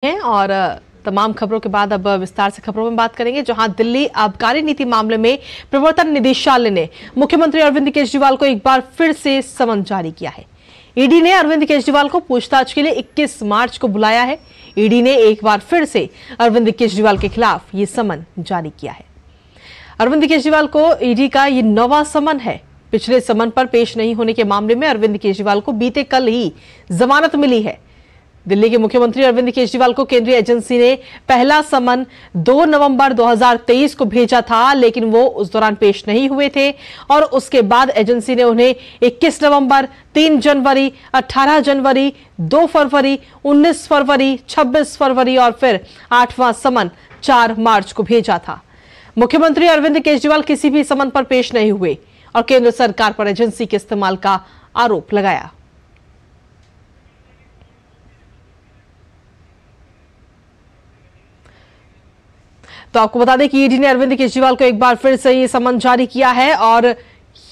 हैं और तमाम खबरों के बाद अब विस्तार से खबरों में बात करेंगे, जहां दिल्ली आबकारी नीति मामले में प्रवर्तन निदेशालय ने मुख्यमंत्री अरविंद केजरीवाल को एक बार फिर से समन जारी किया है। ईडी ने अरविंद केजरीवाल को पूछताछ के लिए 21 मार्च को बुलाया है। ईडी ने एक बार फिर से अरविंद केजरीवाल के खिलाफ ये समन जारी किया है। अरविंद केजरीवाल को ईडी का ये 9वां समन है। पिछले समन पर पेश नहीं होने के मामले में अरविंद केजरीवाल को बीते कल ही जमानत मिली है। दिल्ली के मुख्यमंत्री अरविंद केजरीवाल को केंद्रीय एजेंसी ने पहला समन 2 नवंबर 2023 को भेजा था, लेकिन वो उस दौरान पेश नहीं हुए थे और उसके बाद एजेंसी ने उन्हें 21 नवंबर, 3 जनवरी, 18 जनवरी, 2 फरवरी, 19 फरवरी, 26 फरवरी और फिर 8वां समन 4 मार्च को भेजा था। मुख्यमंत्री अरविंद केजरीवाल किसी भी समन पर पेश नहीं हुए और केंद्र सरकार पर एजेंसी के इस्तेमाल का आरोप लगाया। तो आपको बता दें कि ईडी ने अरविंद केजरीवाल को एक बार फिर से ये समन जारी किया है और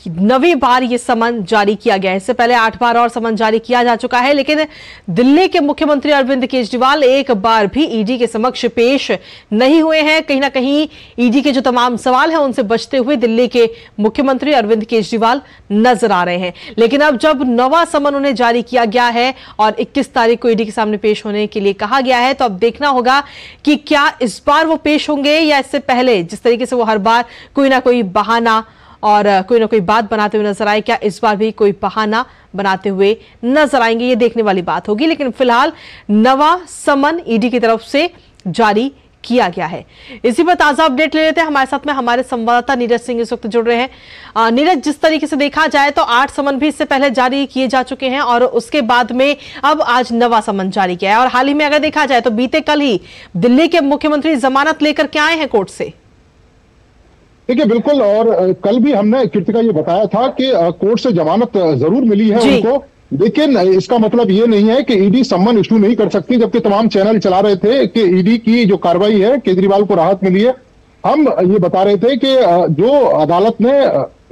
9वीं बार ये समन जारी किया गया है। इससे पहले 8 बार और समन जारी किया जा चुका है, लेकिन दिल्ली के मुख्यमंत्री अरविंद केजरीवाल एक बार भी ईडी के समक्ष पेश नहीं हुए हैं। कहीं ना कहीं ईडी के जो तमाम सवाल हैं उनसे बचते हुए दिल्ली के मुख्यमंत्री अरविंद केजरीवाल नजर आ रहे हैं। लेकिन अब जब 9वां समन उन्हें जारी किया गया है और 21 तारीख को ईडी के सामने पेश होने के लिए कहा गया है, तो अब देखना होगा कि क्या इस बार वो पेश होंगे या इससे पहले जिस तरीके से वो हर बार कोई ना कोई बहाना और कोई ना कोई बात बनाते हुए नजर आए, क्या इस बार भी कोई बहाना बनाते हुए नजर आएंगे, ये देखने वाली बात होगी। लेकिन फिलहाल 9वां समन ईडी की तरफ से जारी किया गया है। इसी पर ताजा अपडेट ले लेते हैं। हमारे साथ में हमारे संवाददाता नीरज सिंह इस वक्त जुड़ रहे हैं। नीरज, जिस तरीके से देखा जाए तो 8 समन भी इससे पहले जारी किए जा चुके हैं और उसके बाद में अब आज 9वां समन जारी किया है और हाल ही में अगर देखा जाए तो बीते कल ही दिल्ली के मुख्यमंत्री जमानत लेकर के आए हैं कोर्ट से। देखिए, बिल्कुल। और कल भी हमने कृतिका ये बताया था कि कोर्ट से जमानत जरूर मिली है उनको, लेकिन इसका मतलब ये नहीं है कि ईडी सम्मन इशू नहीं कर सकती, जबकि तमाम चैनल चला रहे थे कि ईडी की जो कार्रवाई है, केजरीवाल को राहत मिली है। हम ये बता रहे थे कि जो अदालत ने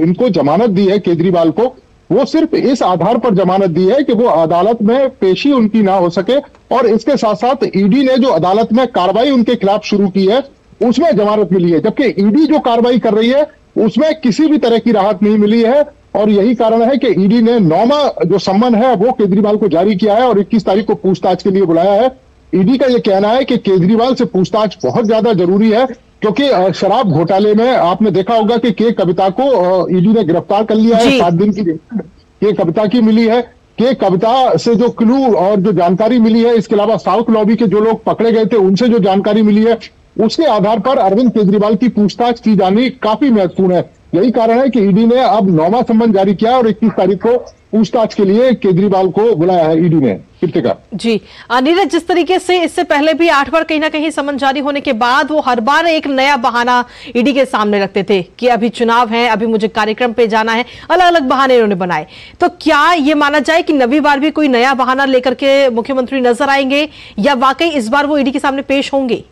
इनको जमानत दी है केजरीवाल को, वो सिर्फ इस आधार पर जमानत दी है कि वो अदालत में पेशी उनकी ना हो सके, और इसके साथ साथ ईडी ने जो अदालत में कार्रवाई उनके खिलाफ शुरू की है उसमें जमानत मिली है, जबकि ईडी जो कार्रवाई कर रही है उसमें किसी भी तरह की राहत नहीं मिली है। और यही कारण है कि ईडी ने 9वां जो सम्मन है वो केजरीवाल को जारी किया है और 21 तारीख को पूछताछ के लिए बुलाया है। ईडी का यह कहना है कि केजरीवाल से पूछताछ बहुत ज्यादा जरूरी है, क्योंकि शराब घोटाले में आपने देखा होगा कि के कविता को ईडी ने गिरफ्तार कर लिया है। 7 दिन की के कविता की मिली है। के कविता से जो क्लू और जो जानकारी मिली है, इसके अलावा साउथ लॉबी के जो लोग पकड़े गए थे उनसे जो जानकारी मिली है, उसके आधार पर अरविंद केजरीवाल की पूछताछ की जानी काफी महत्वपूर्ण है। यही कारण है कि ईडी ने अब 9वां सम्मन जारी किया और 21 तारीख को पूछताछ के लिए केजरीवाल को बुलाया है ईडी ने। कृतिका जी, नीरज, जिस तरीके से इससे पहले भी 8 बार कहीं ना कहीं सम्मन जारी होने के बाद वो हर बार एक नया बहाना ईडी के सामने रखते थे कि अभी चुनाव है, अभी मुझे कार्यक्रम पे जाना है, अलग अलग बहाने उन्होंने बनाए। तो क्या ये माना जाए कि 9वीं बार भी कोई नया बहाना लेकर के मुख्यमंत्री नजर आएंगे या वाकई इस बार वो ईडी के सामने पेश होंगे?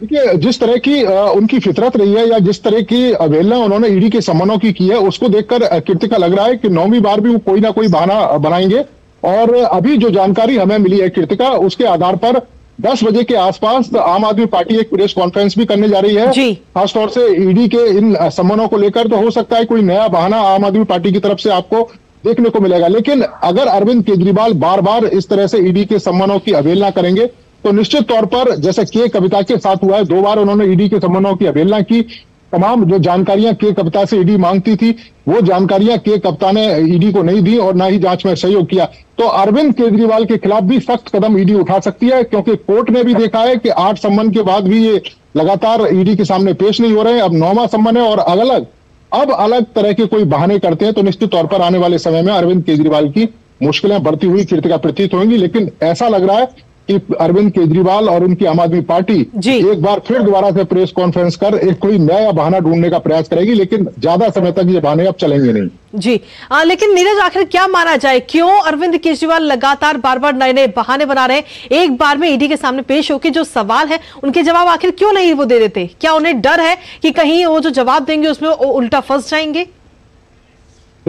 देखिए, जिस तरह की उनकी फितरत रही है या जिस तरह की अवहेलना उन्होंने ईडी के सम्मनों की है, उसको देखकर कृतिका लग रहा है कि 9वीं बार भी वो कोई ना कोई बहाना बनाएंगे। और अभी जो जानकारी हमें मिली है कृतिका, उसके आधार पर 10 बजे के आसपास आम आदमी पार्टी एक प्रेस कॉन्फ्रेंस भी करने जा रही है, खासतौर से ईडी के इन सम्मनों को लेकर। तो हो सकता है कोई नया बहाना आम आदमी पार्टी की तरफ से आपको देखने को मिलेगा। लेकिन अगर अरविंद केजरीवाल बार बार इस तरह से ईडी के सम्मनों की अवहेलना करेंगे तो निश्चित तौर पर, जैसे के कविता के साथ हुआ है, 2 बार उन्होंने ईडी के सम्मनों की अवहेलना की। तमाम जो जानकारियां के कविता से ईडी मांगती थी वो जानकारियां के कविता ने ईडी को नहीं दी और ना ही जांच में सहयोग किया। तो अरविंद केजरीवाल के खिलाफ भी सख्त कदम ईडी उठा सकती है, क्योंकि कोर्ट ने भी देखा है कि 8 सम्मन के बाद भी ये लगातार ईडी के सामने पेश नहीं हो रहे हैं। अब 9वां सम्मन है और अब अलग तरह के कोई बहाने करते हैं तो निश्चित तौर पर आने वाले समय में अरविंद केजरीवाल की मुश्किलें बढ़ती हुई कृतिका प्रतीत होंगी। लेकिन ऐसा लग रहा है कि अरविंद केजरीवाल और उनकी आम आदमी पार्टी एक बार फिर दोबारा से प्रेस कॉन्फ्रेंस कर एक कोई नया बहाना ढूंढने का प्रयास करेगी, लेकिन ज्यादा समय तक ये बहाने अब चलेंगे नहीं। जी, लेकिन नीरज, आखिर क्या माना जाए, क्यों अरविंद केजरीवाल लगातार बार बार नए नए बहाने बना रहे हैं? एक बार में ईडी के सामने पेश होकर जो सवाल है उनके जवाब आखिर क्यों नहीं वो दे देते? क्या उन्हें डर है कि कहीं वो जो जवाब देंगे उसमें उल्टा फंस जाएंगे?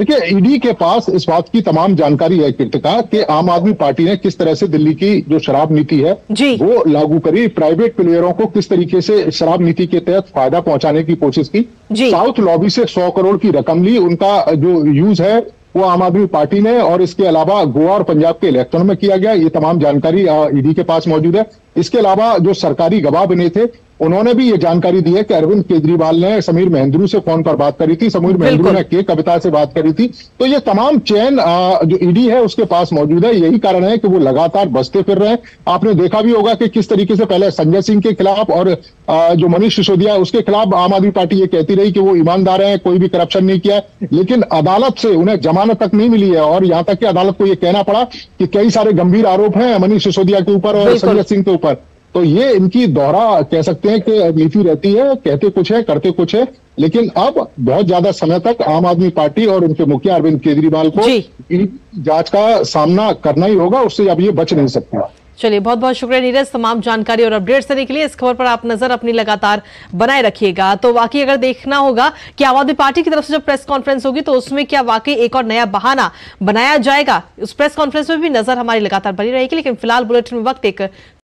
देखिए, ईडी के पास इस बात की तमाम जानकारी है कृतिका कि आम आदमी पार्टी ने किस तरह से दिल्ली की जो शराब नीति है वो लागू करी, प्राइवेट प्लेयरों को किस तरीके से शराब नीति के तहत फायदा पहुंचाने की कोशिश की, साउथ लॉबी से 100 करोड़ की रकम ली, उनका जो यूज है वो आम आदमी पार्टी ने और इसके अलावा गोवा और पंजाब के इलेक्शन में किया गया। ये तमाम जानकारी ईडी के पास मौजूद है। इसके अलावा जो सरकारी गवाह बने थे उन्होंने भी ये जानकारी दी है कि अरविंद केजरीवाल ने समीर महेंद्रू से फोन पर बात करी थी, समीर महेंद्रू ने के कविता से बात करी थी। तो ये तमाम चेन जो ईडी है उसके पास मौजूद है। यही कारण है कि वो लगातार बसते फिर रहे हैं। आपने देखा भी होगा कि किस तरीके से पहले संजय सिंह के खिलाफ और जो मनीष सिसोदिया उसके खिलाफ आम आदमी पार्टी ये कहती रही कि वो ईमानदार है, कोई भी करप्शन नहीं किया है, लेकिन अदालत से उन्हें जमानत तक नहीं मिली है और यहां तक कि अदालत को यह कहना पड़ा कि कई सारे गंभीर आरोप हैं मनीष सिसोदिया के ऊपर और संजय सिंह के ऊपर। तो ये इनकी दोहरा कह सकते हैं कि नीति रहती है, कहते कुछ है करते कुछ है, लेकिन अब बहुत ज्यादा समय तक आम आदमी पार्टी और उनके मुखिया अरविंद केजरीवाल को जांच का सामना करना ही होगा, उससे अब ये बच नहीं सकते। चलिए, बहुत बहुत शुक्रिया नीरज, तमाम जानकारी और अपडेट्स देने के लिए। इस खबर पर आप नजर अपनी लगातार बनाए रखिएगा। तो वाकई अगर देखना होगा कि आम आदमी पार्टी की तरफ से जब प्रेस कॉन्फ्रेंस होगी तो उसमें क्या वाकई एक और नया बहाना बनाया जाएगा, उस प्रेस कॉन्फ्रेंस में भी नजर हमारी लगातार बनी रहेगी। लेकिन फिलहाल बुलेटिन में वक्त एक